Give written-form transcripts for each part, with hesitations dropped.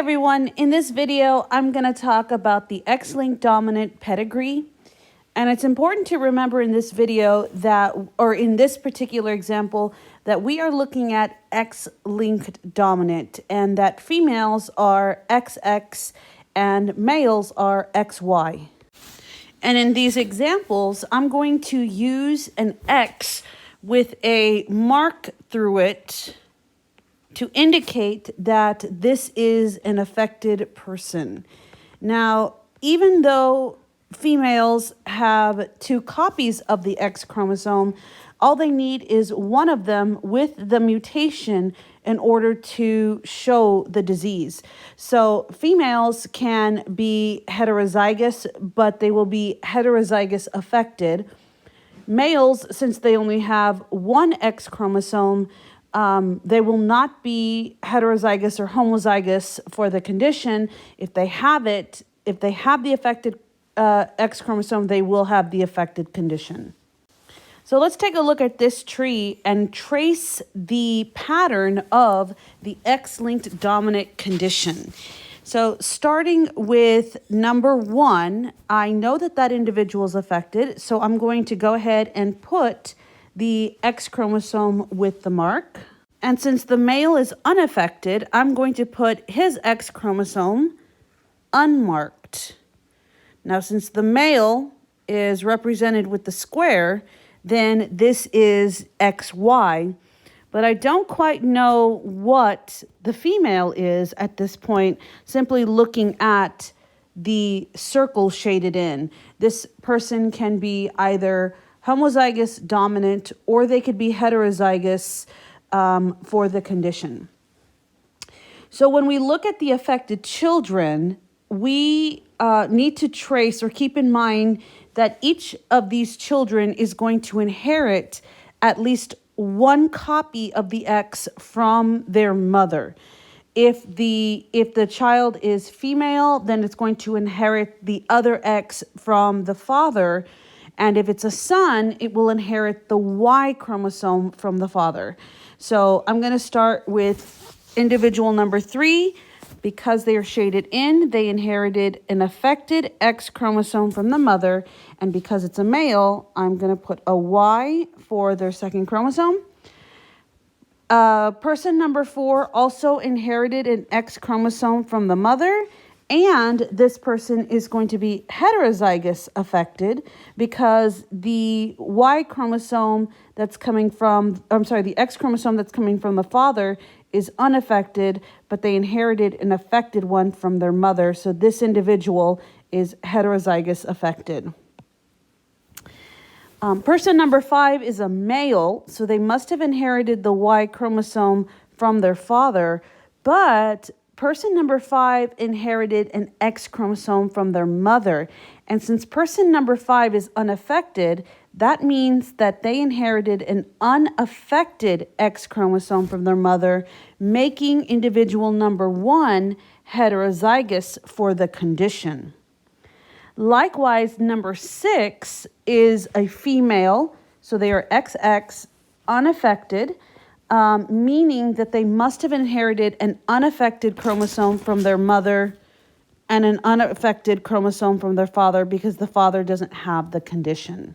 everyone, in this video I'm going to talk about the X-linked dominant pedigree. And it's important to remember in this video that, or in this particular example, that we are looking at X-linked dominant and that females are XX and males are XY. And in these examples, I'm going to use an X with a mark through it to indicate that this is an affected person. Now, even though females have 2 copies of the X chromosome, all they need is one of them with the mutation in order to show the disease. So females can be heterozygous, but they will be heterozygous affected. Males, since they only have 1 X chromosome, they will not be heterozygous or homozygous for the condition. If they have it, if they have the affected X chromosome, they will have the affected condition. So let's take a look at this tree and trace the pattern of the X-linked dominant condition. So starting with number 1, I know that that individual is affected, so I'm going to go ahead and put the X chromosome with the mark. And since the male is unaffected, I'm going to put his X chromosome unmarked. Now, since the male is represented with the square, then this is XY. But I don't quite know what the female is at this point, simply looking at the circle shaded in. This person can be either homozygous dominant or they could be heterozygous for the condition. So when we look at the affected children, we need to trace or keep in mind that each of these children is going to inherit at least 1 copy of the X from their mother. If the child is female, then it's going to inherit the other X from the father. And if it's a son, it will inherit the Y chromosome from the father. So I'm going to start with individual number 3. Because they are shaded in, they inherited an affected X chromosome from the mother. And because it's a male, I'm going to put a Y for their second chromosome. Person number 4 also inherited an X chromosome from the mother. And this person is going to be heterozygous affected because the Y chromosome that's coming from, the X chromosome that's coming from the father is unaffected, but they inherited an affected one from their mother. So this individual is heterozygous affected. Person number 5 is a male, so they must have inherited the Y chromosome from their father, but person number 5 inherited an X chromosome from their mother. And since person number 5 is unaffected, that means that they inherited an unaffected X chromosome from their mother, making individual number 1 heterozygous for the condition. Likewise, number 6 is a female, so they are XX, unaffected, meaning that they must have inherited an unaffected chromosome from their mother and an unaffected chromosome from their father because the father doesn't have the condition.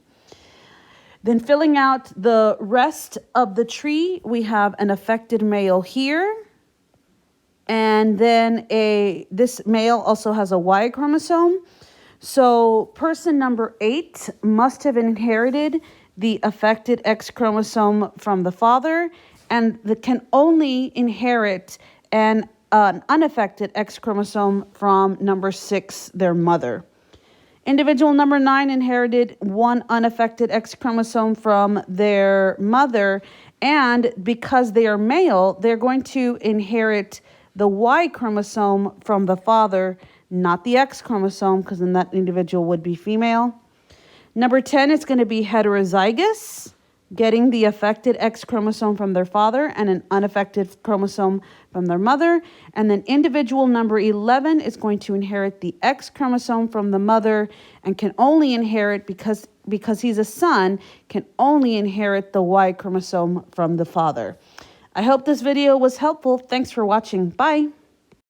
Then filling out the rest of the tree, we have an affected male here. And then this male also has a Y chromosome. So person number 8 must have inherited the affected X chromosome from the father and can only inherit an unaffected X chromosome from number 6, their mother. Individual number 9 inherited 1 unaffected X chromosome from their mother, and because they are male, they're going to inherit the Y chromosome from the father, not the X chromosome, because then that individual would be female. Number 10 is going to be heterozygous, getting the affected X chromosome from their father and an unaffected chromosome from their mother. And then individual number 11 is going to inherit the X chromosome from the mother and can only inherit, because he's a son, can only inherit the Y chromosome from the father. I hope this video was helpful. Thanks for watching. Bye.